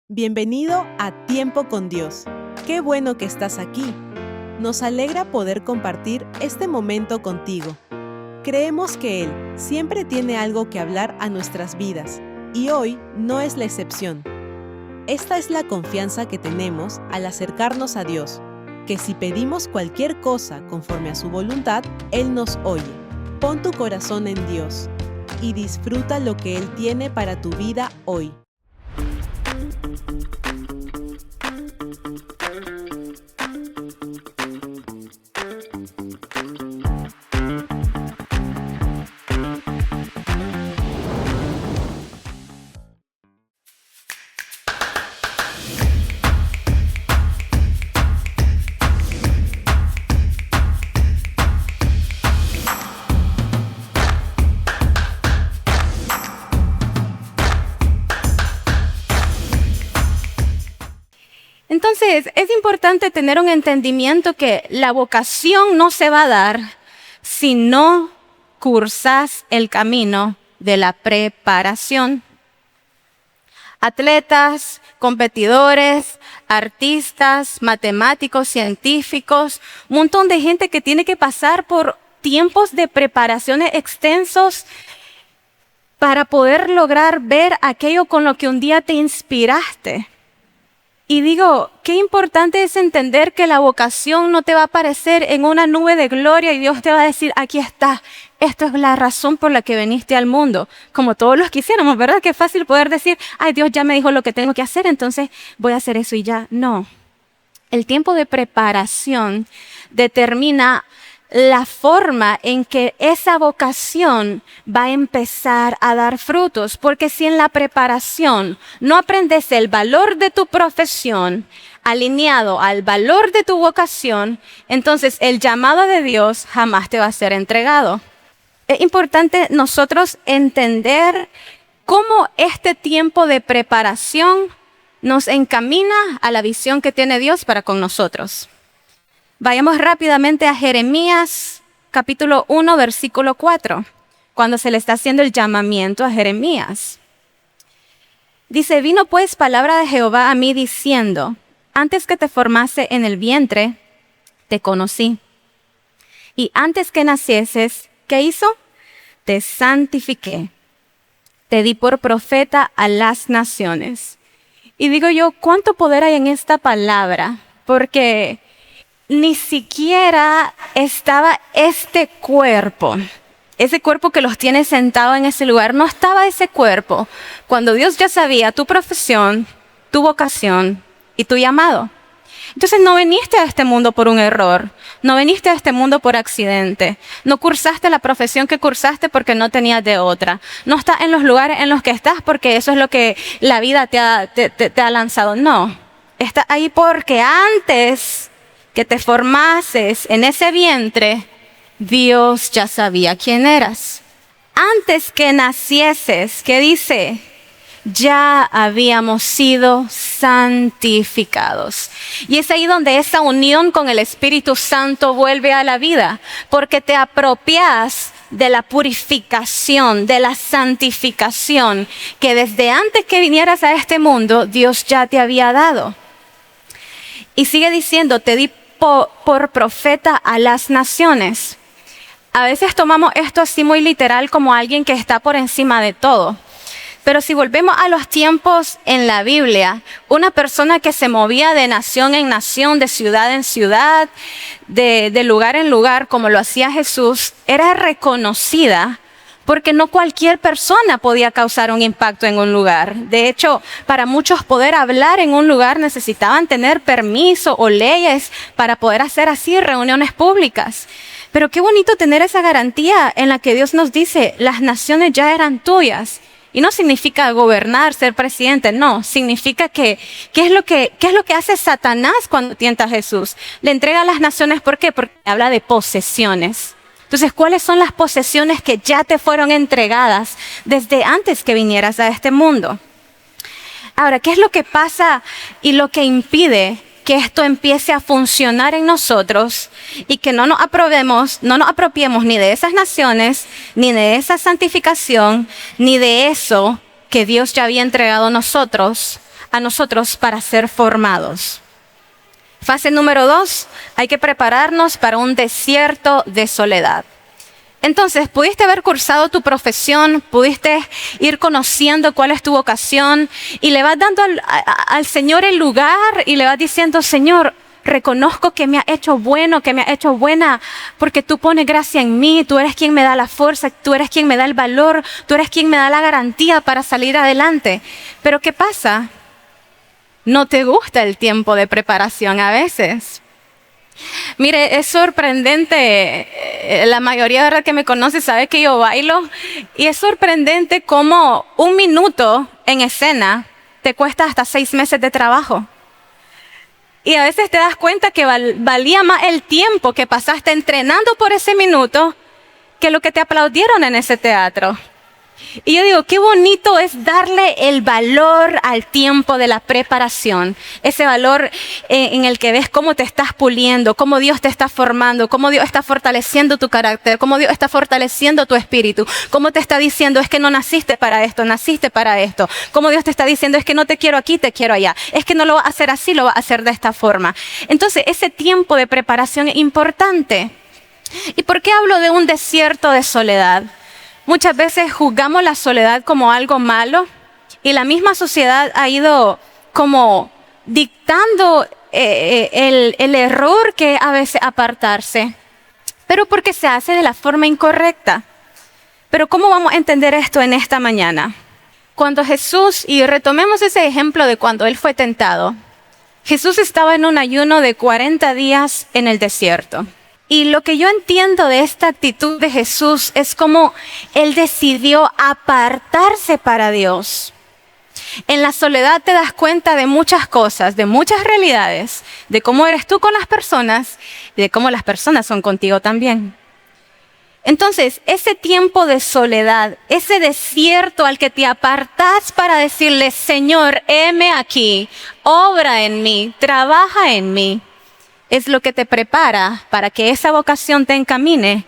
Bienvenido a Tiempo con Dios. Qué bueno que estás aquí. Nos alegra poder compartir este momento contigo. Creemos que Él siempre tiene algo que hablar a nuestras vidas, y hoy no es la excepción. Esta es la confianza que tenemos al acercarnos a Dios, que si pedimos cualquier cosa conforme a su voluntad, Él nos oye. Pon tu corazón en Dios y disfruta lo que Él tiene para tu vida hoy. Entonces, es importante tener un entendimiento que la vocación no se va a dar si no cursas el camino de la preparación. Atletas, competidores, artistas, matemáticos, científicos, un montón de gente que tiene que pasar por tiempos de preparaciones extensos para poder lograr ver aquello con lo que un día te inspiraste. Y digo, qué importante es entender que la vocación no te va a aparecer en una nube de gloria y Dios te va a decir, aquí está, esto es la razón por la que viniste al mundo. Como todos los quisiéramos, ¿verdad? Qué fácil poder decir, ay, Dios ya me dijo lo que tengo que hacer, entonces voy a hacer eso y ya. No, el tiempo de preparación determina la forma en que esa vocación va a empezar a dar frutos. Porque si en la preparación no aprendes el valor de tu profesión alineado al valor de tu vocación, entonces el llamado de Dios jamás te va a ser entregado. Es importante nosotros entender cómo este tiempo de preparación nos encamina a la visión que tiene Dios para con nosotros. Vayamos rápidamente a Jeremías capítulo 1, versículo 4, cuando se le está haciendo el llamamiento a Jeremías. Dice, vino pues palabra de Jehová a mí diciendo, antes que te formase en el vientre, te conocí. Y antes que nacieses, ¿qué hizo? Te santifiqué. Te di por profeta a las naciones. Y digo yo, ¿cuánto poder hay en esta palabra? Porque ni siquiera estaba este cuerpo, ese cuerpo que los tiene sentado en ese lugar, no estaba ese cuerpo cuando Dios ya sabía tu profesión, tu vocación y tu llamado. Entonces no viniste a este mundo por un error, no viniste a este mundo por accidente, no cursaste la profesión que cursaste porque no tenías de otra, no estás en los lugares en los que estás porque eso es lo que la vida te ha lanzado, no, estás ahí porque antes que te formases en ese vientre, Dios ya sabía quién eras. Antes que nacieses, ¿qué dice? Ya habíamos sido santificados. Y es ahí donde esa unión con el Espíritu Santo vuelve a la vida, porque te apropias de la purificación, de la santificación, que desde antes que vinieras a este mundo, Dios ya te había dado. Y sigue diciendo, te di por profeta a las naciones. A veces tomamos esto así muy literal como alguien que está por encima de todo. Pero si volvemos a los tiempos en la Biblia, una persona que se movía de nación en nación, de ciudad en ciudad, de lugar en lugar, como lo hacía Jesús, era reconocida porque no cualquier persona podía causar un impacto en un lugar. De hecho, para muchos poder hablar en un lugar necesitaban tener permiso o leyes para poder hacer así reuniones públicas. Pero qué bonito tener esa garantía en la que Dios nos dice, las naciones ya eran tuyas. Y no significa gobernar, ser presidente, no. Significa que, ¿qué es lo que hace Satanás cuando tienta a Jesús? Le entrega a las naciones, ¿por qué? Porque habla de posesiones. Entonces, ¿cuáles son las posesiones que ya te fueron entregadas desde antes que vinieras a este mundo? Ahora, ¿qué es lo que pasa y lo que impide que esto empiece a funcionar en nosotros y que no nos apropiemos ni de esas naciones, ni de esa santificación, ni de eso que Dios ya había entregado a nosotros a nosotros para ser formados. Fase número 2, hay que prepararnos para un desierto de soledad. Entonces, pudiste haber cursado tu profesión, pudiste ir conociendo cuál es tu vocación y le vas dando al Señor el lugar y le vas diciendo, Señor, reconozco que me ha hecho bueno, que me ha hecho buena, porque tú pones gracia en mí, tú eres quien me da la fuerza, tú eres quien me da el valor, tú eres quien me da la garantía para salir adelante. Pero ¿qué pasa? No te gusta el tiempo de preparación a veces. Mire, es sorprendente, la mayoría de la que me conoce sabe que yo bailo, y es sorprendente cómo 1 minuto en escena te cuesta hasta 6 meses de trabajo. Y a veces te das cuenta que valía más el tiempo que pasaste entrenando por ese minuto que lo que te aplaudieron en ese teatro. Y yo digo, qué bonito es darle el valor al tiempo de la preparación. Ese valor en el que ves cómo te estás puliendo, cómo Dios te está formando, cómo Dios está fortaleciendo tu carácter, cómo Dios está fortaleciendo tu espíritu, cómo te está diciendo es que no naciste para esto, naciste para esto. Cómo Dios te está diciendo es que no te quiero aquí, te quiero allá. Es que no lo vas a hacer así, lo vas a hacer de esta forma. Entonces, ese tiempo de preparación es importante. ¿Y por qué hablo de un desierto de soledad? Muchas veces juzgamos la soledad como algo malo y la misma sociedad ha ido como dictando el error que es a veces apartarse, pero porque se hace de la forma incorrecta. Pero ¿cómo vamos a entender esto en esta mañana? Cuando Jesús, y retomemos ese ejemplo de cuando Él fue tentado, Jesús estaba en un ayuno de 40 días en el desierto. Y lo que yo entiendo de esta actitud de Jesús es como Él decidió apartarse para Dios. En la soledad te das cuenta de muchas cosas, de muchas realidades, de cómo eres tú con las personas y de cómo las personas son contigo también. Entonces, ese tiempo de soledad, ese desierto al que te apartas para decirle, Señor, heme aquí, obra en mí, trabaja en mí, es lo que te prepara para que esa vocación te encamine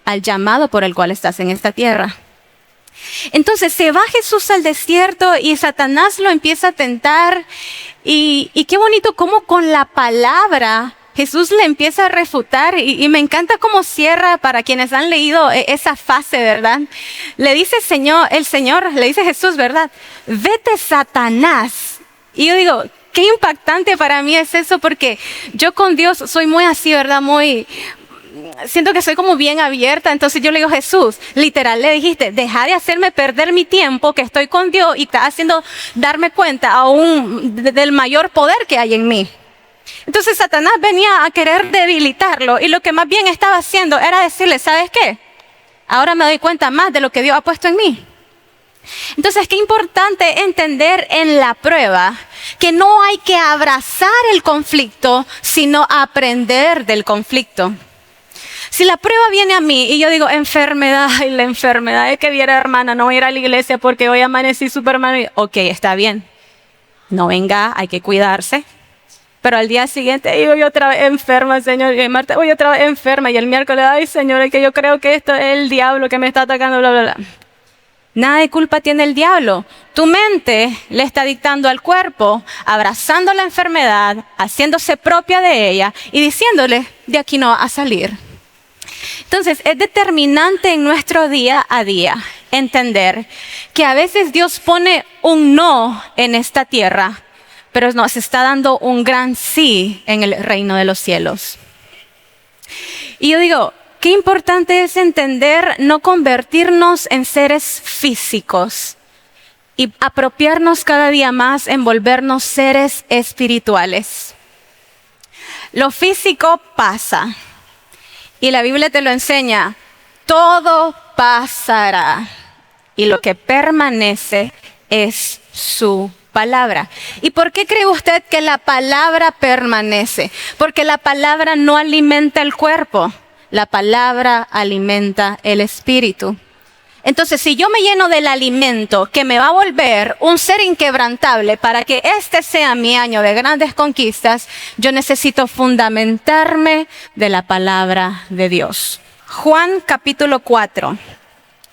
al llamado por el cual estás en esta tierra. Entonces se va Jesús al desierto y Satanás lo empieza a tentar y qué bonito cómo con la palabra Jesús le empieza a refutar y me encanta cómo cierra para quienes han leído esa fase, ¿verdad? Le dice el Señor, le dice Jesús, ¿verdad? Vete, Satanás. Y yo digo, qué impactante para mí es eso, porque yo con Dios soy muy así, ¿verdad? Siento que soy como bien abierta. Entonces yo le digo, Jesús, literal le dijiste, deja de hacerme perder mi tiempo que estoy con Dios y está haciendo darme cuenta aún del mayor poder que hay en mí. Entonces Satanás venía a querer debilitarlo y lo que más bien estaba haciendo era decirle, ¿sabes qué? Ahora me doy cuenta más de lo que Dios ha puesto en mí. Entonces, qué importante entender en la prueba que no hay que abrazar el conflicto, sino aprender del conflicto. Si la prueba viene a mí y yo digo, enfermedad, y la enfermedad es que viera, hermana, no voy a ir a la iglesia porque hoy amanecí súper mal. Ok, está bien. No venga, hay que cuidarse. Pero al día siguiente, voy otra vez enferma, Señor. Y el martes voy otra vez enferma. Y el miércoles, ay, Señor, es que yo creo que esto es el diablo que me está atacando, bla, bla, bla. Nada de culpa tiene el diablo. Tu mente le está dictando al cuerpo, abrazando la enfermedad, haciéndose propia de ella y diciéndole, de aquí no va a salir. Entonces, es determinante en nuestro día a día entender que a veces Dios pone un no en esta tierra, pero nos está dando un gran sí en el reino de los cielos. Y yo digo, qué importante es entender no convertirnos en seres físicos y apropiarnos cada día más en volvernos seres espirituales. Lo físico pasa y la Biblia te lo enseña, todo pasará y lo que permanece es su palabra. ¿Y por qué cree usted que la palabra permanece? Porque la palabra no alimenta el cuerpo. La palabra alimenta el espíritu. Entonces, si yo me lleno del alimento que me va a volver un ser inquebrantable para que este sea mi año de grandes conquistas, yo necesito fundamentarme de la palabra de Dios. Juan capítulo 4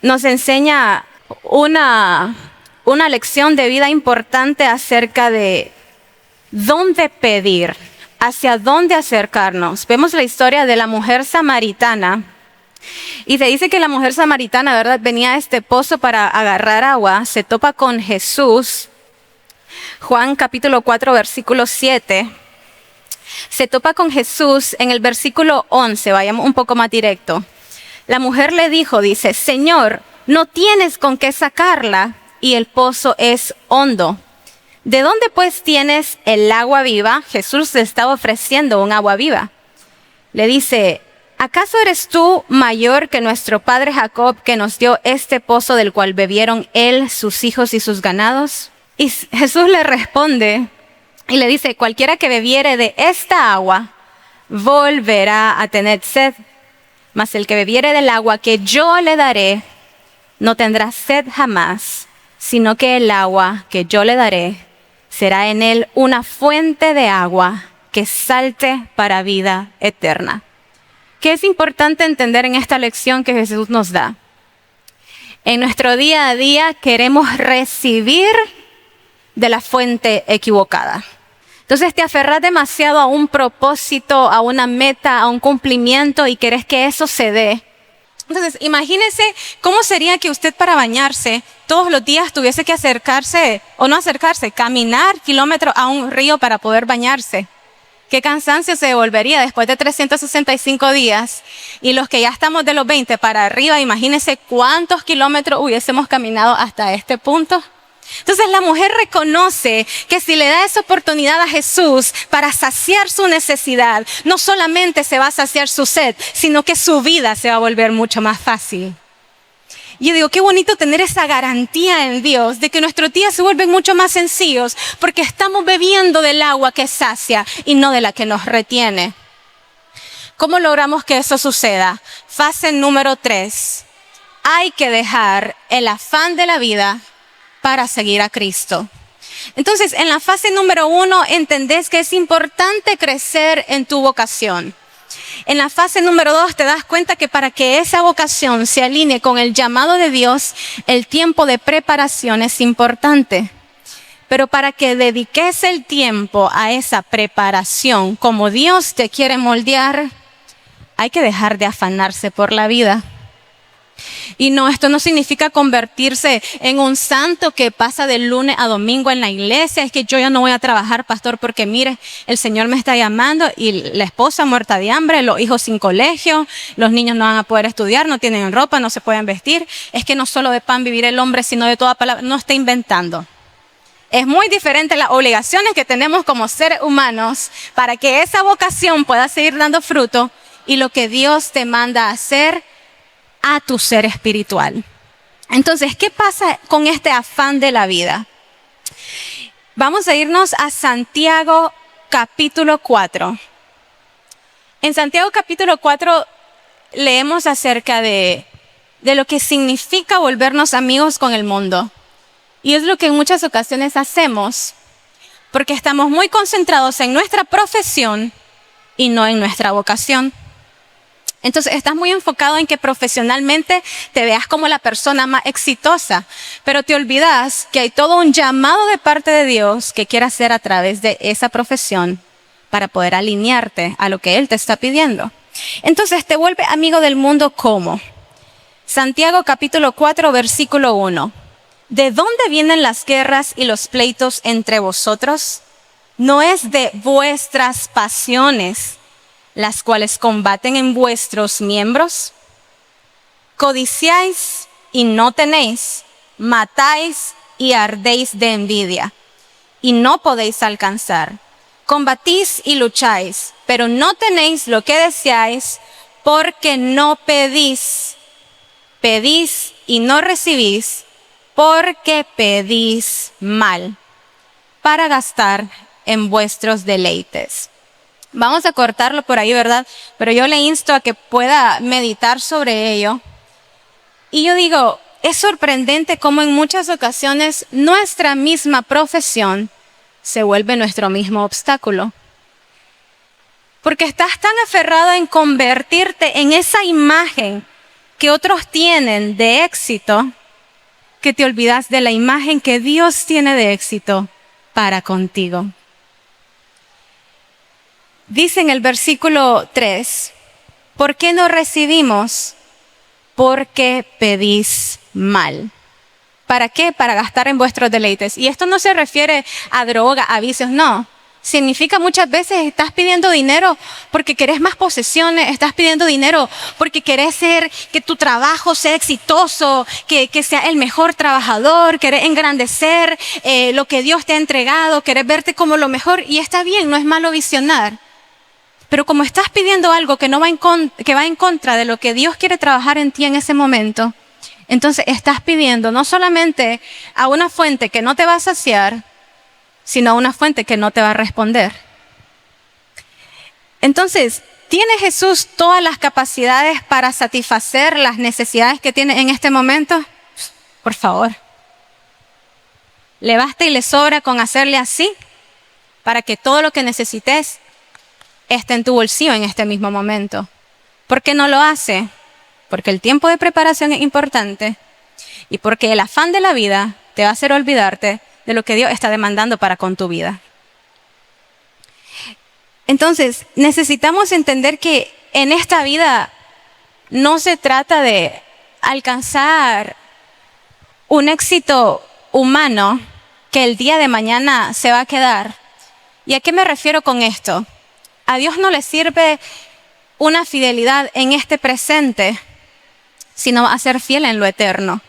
nos enseña una una lección de vida importante acerca de dónde pedir, hacia dónde acercarnos. Vemos la historia de la mujer samaritana y se dice que la mujer samaritana, ¿verdad?, venía a este pozo para agarrar agua, se topa con Jesús. Juan capítulo 4, versículo 7. Se topa con Jesús en el versículo 11, vayamos un poco más directo. La mujer le dijo, dice, Señor, no tienes con qué sacarla y el pozo es hondo. ¿De dónde pues tienes el agua viva? Jesús le estaba ofreciendo un agua viva. Le dice, ¿acaso eres tú mayor que nuestro padre Jacob, que nos dio este pozo del cual bebieron él, sus hijos y sus ganados? Y Jesús le responde y le dice, cualquiera que bebiere de esta agua volverá a tener sed, mas el que bebiere del agua que yo le daré no tendrá sed jamás, sino que el agua que yo le daré será en él una fuente de agua que salte para vida eterna. ¿Qué es importante entender en esta lección que Jesús nos da? En nuestro día a día queremos recibir de la fuente equivocada. Entonces te aferras demasiado a un propósito, a una meta, a un cumplimiento y querés que eso se dé. Entonces imagínese cómo sería que usted para bañarse todos los días tuviese que acercarse, o no acercarse, caminar kilómetros a un río para poder bañarse. Qué cansancio se devolvería después de 365 días. Y los que ya estamos de los 20 para arriba, imagínense cuántos kilómetros hubiésemos caminado hasta este punto. Entonces la mujer reconoce que si le da esa oportunidad a Jesús para saciar su necesidad, no solamente se va a saciar su sed, sino que su vida se va a volver mucho más fácil. Y yo digo, qué bonito tener esa garantía en Dios de que nuestros días se vuelven mucho más sencillos porque estamos bebiendo del agua que sacia y no de la que nos retiene. ¿Cómo logramos que eso suceda? Fase número 3. Hay que dejar el afán de la vida para seguir a Cristo. Entonces, en la fase número 1, entendés que es importante crecer en tu vocación. En la fase número 2, te das cuenta que para que esa vocación se alinee con el llamado de Dios, el tiempo de preparación es importante. Pero para que dediques el tiempo a esa preparación, como Dios te quiere moldear, hay que dejar de afanarse por la vida. Y no, esto no significa convertirse en un santo que pasa de lunes a domingo en la iglesia. Es que yo ya no voy a trabajar, pastor, porque mire, el Señor me está llamando y la esposa muerta de hambre, los hijos sin colegio, los niños no van a poder estudiar, no tienen ropa, no se pueden vestir. Es que no solo de pan vivir el hombre, sino de toda palabra. No está inventando. Es muy diferente las obligaciones que tenemos como seres humanos para que esa vocación pueda seguir dando fruto y lo que Dios te manda a hacer a tu ser espiritual. Entonces, ¿qué pasa con este afán de la vida? Vamos a irnos a Santiago capítulo 4. En Santiago capítulo 4 leemos acerca de lo que significa volvernos amigos con el mundo. Y es lo que en muchas ocasiones hacemos, porque estamos muy concentrados en nuestra profesión y no en nuestra vocación. Entonces estás muy enfocado en que profesionalmente te veas como la persona más exitosa, pero te olvidas que hay todo un llamado de parte de Dios que quiere hacer a través de esa profesión para poder alinearte a lo que Él te está pidiendo. Entonces te vuelve amigo del mundo ¿cómo? Santiago capítulo 4 versículo 1. ¿De dónde vienen las guerras y los pleitos entre vosotros? ¿No es de vuestras pasiones las cuales combaten en vuestros miembros? Codiciáis y no tenéis, matáis y ardéis de envidia, y no podéis alcanzar. Combatís y lucháis, pero no tenéis lo que deseáis, porque no pedís. Pedís y no recibís, porque pedís mal, para gastar en vuestros deleites. Vamos a cortarlo por ahí, ¿verdad? Pero yo le insto a que pueda meditar sobre ello. Y yo digo, es sorprendente cómo en muchas ocasiones nuestra misma profesión se vuelve nuestro mismo obstáculo. Porque estás tan aferrado en convertirte en esa imagen que otros tienen de éxito, que te olvidas de la imagen que Dios tiene de éxito para contigo. Dice en el versículo 3, ¿por qué no recibimos? Porque pedís mal. ¿Para qué? Para gastar en vuestros deleites. Y esto no se refiere a droga, a vicios, no. Significa muchas veces estás pidiendo dinero porque querés más posesiones, estás pidiendo dinero porque querés que tu trabajo sea exitoso, que sea el mejor trabajador, querés engrandecer lo que Dios te ha entregado, querés verte como lo mejor, y está bien, no es malo visionar. Pero como estás pidiendo algo que va en contra de lo que Dios quiere trabajar en ti en ese momento, entonces estás pidiendo no solamente a una fuente que no te va a saciar, sino a una fuente que no te va a responder. Entonces, ¿tiene Jesús todas las capacidades para satisfacer las necesidades que tiene en este momento? Por favor. ¿Le basta y le sobra con hacerle así para que todo lo que necesites esté en tu bolsillo en este mismo momento? ¿Por qué no lo hace? Porque el tiempo de preparación es importante y porque el afán de la vida te va a hacer olvidarte de lo que Dios está demandando para con tu vida. Entonces, necesitamos entender que en esta vida no se trata de alcanzar un éxito humano que el día de mañana se va a quedar. ¿Y a qué me refiero con esto? A Dios no le sirve una fidelidad en este presente, sino a ser fiel en lo eterno.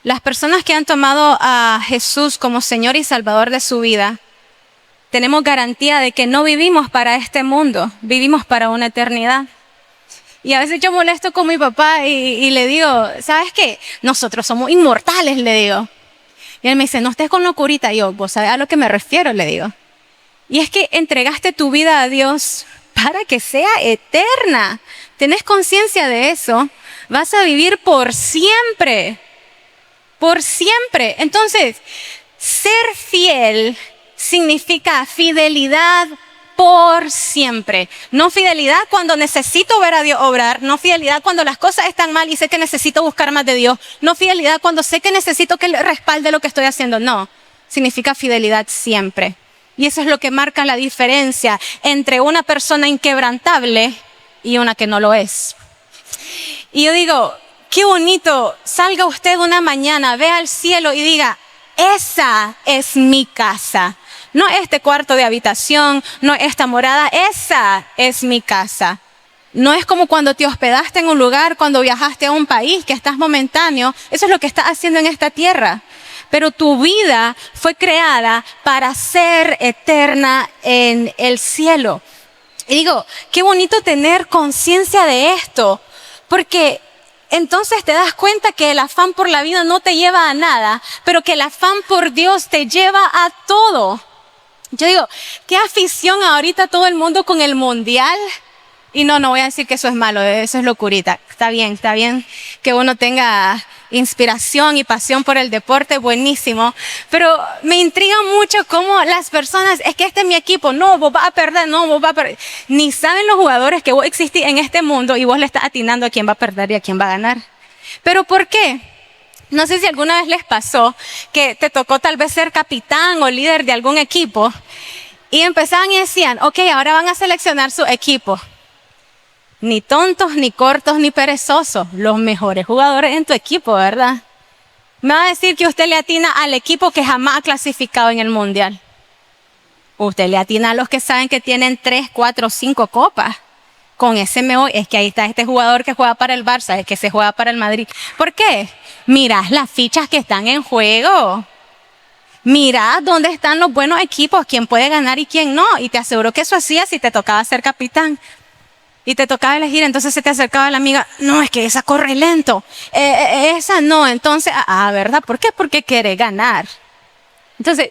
Las personas que han tomado a Jesús como Señor y Salvador de su vida, tenemos garantía de que no vivimos para este mundo, vivimos para una eternidad. Y a veces yo molesto con mi papá y le digo, ¿sabes qué? Nosotros somos inmortales, le digo. Y él me dice, no estés con locurita. Y yo, ¿vos sabés a lo que me refiero? Le digo. Y es que entregaste tu vida a Dios para que sea eterna. ¿Tenés conciencia de eso? Vas a vivir por siempre. Por siempre. Entonces, ser fiel significa fidelidad por siempre. No fidelidad cuando necesito ver a Dios obrar. No fidelidad cuando las cosas están mal y sé que necesito buscar más de Dios. No fidelidad cuando sé que necesito que Él respalde lo que estoy haciendo. No, significa fidelidad siempre. Y eso es lo que marca la diferencia entre una persona inquebrantable y una que no lo es. Y yo digo, qué bonito, salga usted una mañana, vea al cielo y diga, esa es mi casa. No este cuarto de habitación, no esta morada, esa es mi casa. No es como cuando te hospedaste en un lugar, cuando viajaste a un país, que estás momentáneo. Eso es lo que estás haciendo en esta tierra. Pero tu vida fue creada para ser eterna en el cielo. Y digo, qué bonito tener conciencia de esto, porque entonces te das cuenta que el afán por la vida no te lleva a nada, pero que el afán por Dios te lleva a todo. Yo digo, qué afición ahorita todo el mundo con el mundial. Y no voy a decir que eso es malo, eso es locurita. Está bien que uno tenga inspiración y pasión por el deporte, buenísimo. Pero me intriga mucho cómo las personas, es que este es mi equipo, no, vos vas a perder, no, vos vas a perder. Ni saben los jugadores que vos existís en este mundo y vos le estás atinando a quién va a perder y a quién va a ganar. ¿Pero por qué? No sé si alguna vez les pasó que te tocó tal vez ser capitán o líder de algún equipo y empezaban y decían, ok, ahora van a seleccionar su equipo. Ni tontos, ni cortos, ni perezosos. Los mejores jugadores en tu equipo, ¿verdad? Me va a decir que usted le atina al equipo que jamás ha clasificado en el mundial. Usted le atina a los que saben que tienen 3, 4, 5 copas. Con ese me voy. Es que ahí está este jugador que juega para el Barça, es que se juega para el Madrid. ¿Por qué? Mirás las fichas que están en juego. Mirá dónde están los buenos equipos, quién puede ganar y quién no. Y te aseguro que eso hacía si te tocaba ser capitán. Y te tocaba elegir, entonces se te acercaba la amiga, no, es que esa corre lento, esa no, entonces, ¿verdad? ¿Por qué? Porque quiere ganar. Entonces,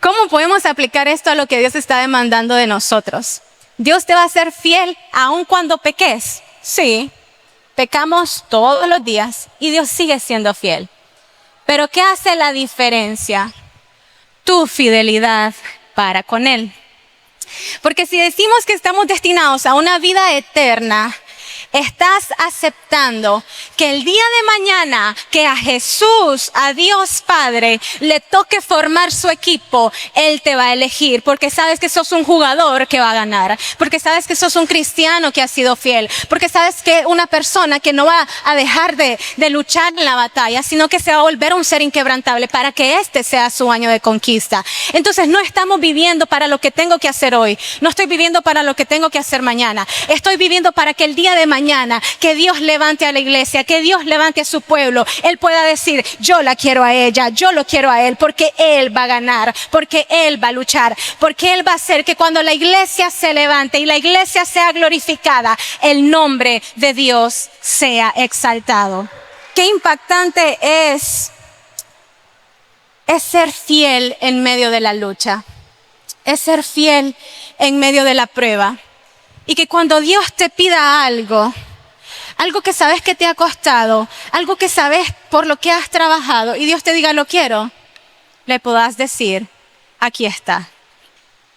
¿cómo podemos aplicar esto a lo que Dios está demandando de nosotros? ¿Dios te va a ser fiel aun cuando peques? Sí, pecamos todos los días y Dios sigue siendo fiel. Pero ¿qué hace la diferencia? Tu fidelidad para con Él. Porque si decimos que estamos destinados a una vida eterna, Estás aceptando que el día de mañana que a Jesús, a Dios Padre, le toque formar su equipo, Él te va a elegir porque sabes que sos un jugador que va a ganar, porque sabes que sos un cristiano que ha sido fiel, porque sabes que una persona que no va a dejar de luchar en la batalla, sino que se va a volver un ser inquebrantable para que este sea su año de conquista. Entonces no estamos viviendo para lo que tengo que hacer hoy, no estoy viviendo para lo que tengo que hacer mañana, estoy viviendo para que el día de mañana que Dios levante a la iglesia, que Dios levante a su pueblo, Él pueda decir, yo la quiero a ella, yo lo quiero a él, porque Él va a ganar, porque Él va a luchar, porque Él va a hacer que cuando la iglesia se levante y la iglesia sea glorificada, el nombre de Dios sea exaltado. Qué impactante es ser fiel en medio de la lucha, es ser fiel en medio de la prueba. Y que cuando Dios te pida algo que sabes que te ha costado, algo que sabes por lo que has trabajado, y Dios te diga, lo quiero, le puedas decir, aquí está.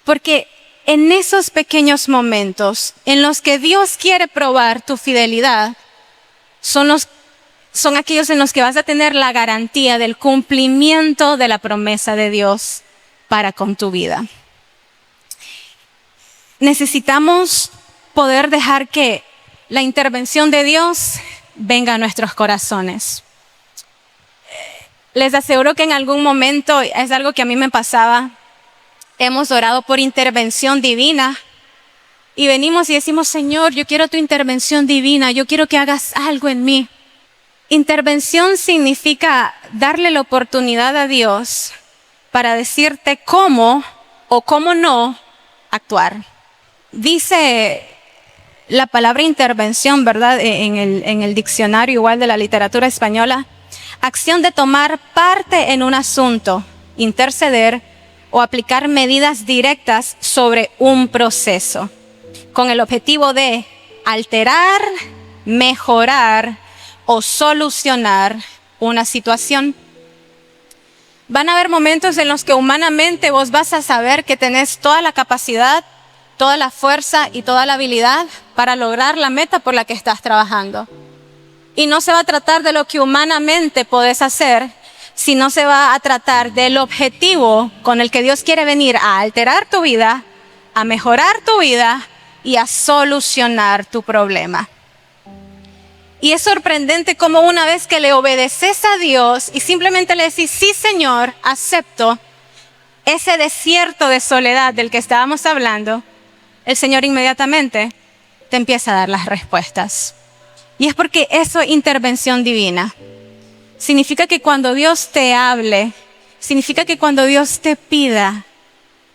Porque en esos pequeños momentos en los que Dios quiere probar tu fidelidad, son aquellos en los que vas a tener la garantía del cumplimiento de la promesa de Dios para con tu vida. Necesitamos poder dejar que la intervención de Dios venga a nuestros corazones. Les aseguro que en algún momento, es algo que a mí me pasaba, hemos orado por intervención divina y venimos y decimos, Señor, yo quiero tu intervención divina, yo quiero que hagas algo en mí. Intervención significa darle la oportunidad a Dios para decirte cómo o cómo no actuar. Dice la palabra intervención, ¿verdad? En el diccionario igual de la literatura española, acción de tomar parte en un asunto, interceder o aplicar medidas directas sobre un proceso, con el objetivo de alterar, mejorar o solucionar una situación. Van a haber momentos en los que humanamente vos vas a saber que tenés toda la capacidad, toda la fuerza y toda la habilidad para lograr la meta por la que estás trabajando. Y no se va a tratar de lo que humanamente podés hacer, sino se va a tratar del objetivo con el que Dios quiere venir a alterar tu vida, a mejorar tu vida y a solucionar tu problema. Y es sorprendente cómo una vez que le obedeces a Dios y simplemente le decís, sí Señor, acepto ese desierto de soledad del que estábamos hablando, el Señor inmediatamente te empieza a dar las respuestas. Y es porque eso es intervención divina. Significa que cuando Dios te hable, significa que cuando Dios te pida,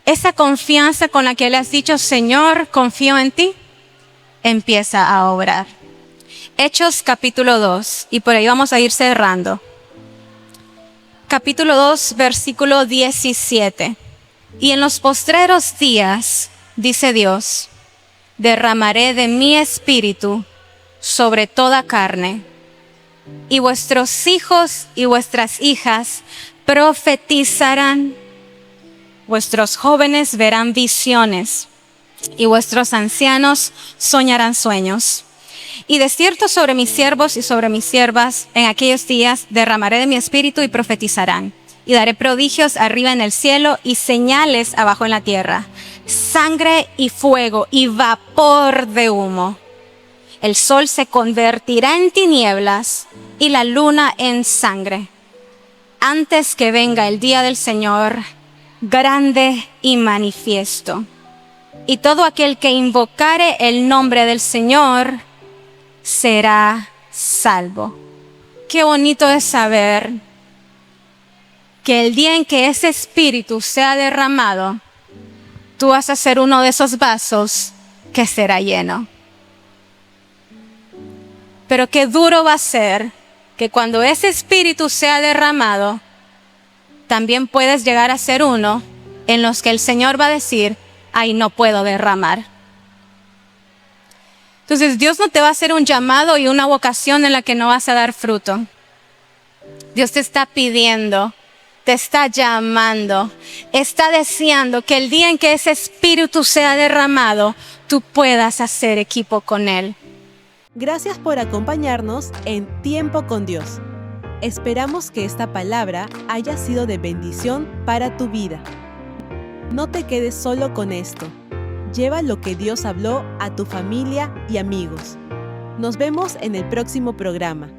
esa confianza con la que le has dicho, Señor, confío en ti, empieza a obrar. Hechos capítulo 2, y por ahí vamos a ir cerrando. Capítulo 2, versículo 17. Y en los postreros días, dice Dios, derramaré de mi espíritu sobre toda carne, y vuestros hijos y vuestras hijas profetizarán, vuestros jóvenes verán visiones, y vuestros ancianos soñarán sueños. Y de cierto sobre mis siervos y sobre mis siervas en aquellos días derramaré de mi espíritu y profetizarán. Y daré prodigios arriba en el cielo y señales abajo en la tierra, sangre y fuego y vapor de humo. El sol se convertirá en tinieblas y la luna en sangre, antes que venga el día del Señor, grande y manifiesto. Y todo aquel que invocare el nombre del Señor será salvo. Qué bonito es saber que el día en que ese espíritu sea derramado, tú vas a ser uno de esos vasos que será lleno. Pero qué duro va a ser que cuando ese espíritu sea derramado, también puedes llegar a ser uno en los que el Señor va a decir, ay, no puedo derramar. Entonces Dios no te va a hacer un llamado y una vocación en la que no vas a dar fruto. Dios te está pidiendo, te está llamando, está deseando que el día en que ese espíritu sea derramado, tú puedas hacer equipo con Él. Gracias por acompañarnos en Tiempo con Dios. Esperamos que esta palabra haya sido de bendición para tu vida. No te quedes solo con esto. Lleva lo que Dios habló a tu familia y amigos. Nos vemos en el próximo programa.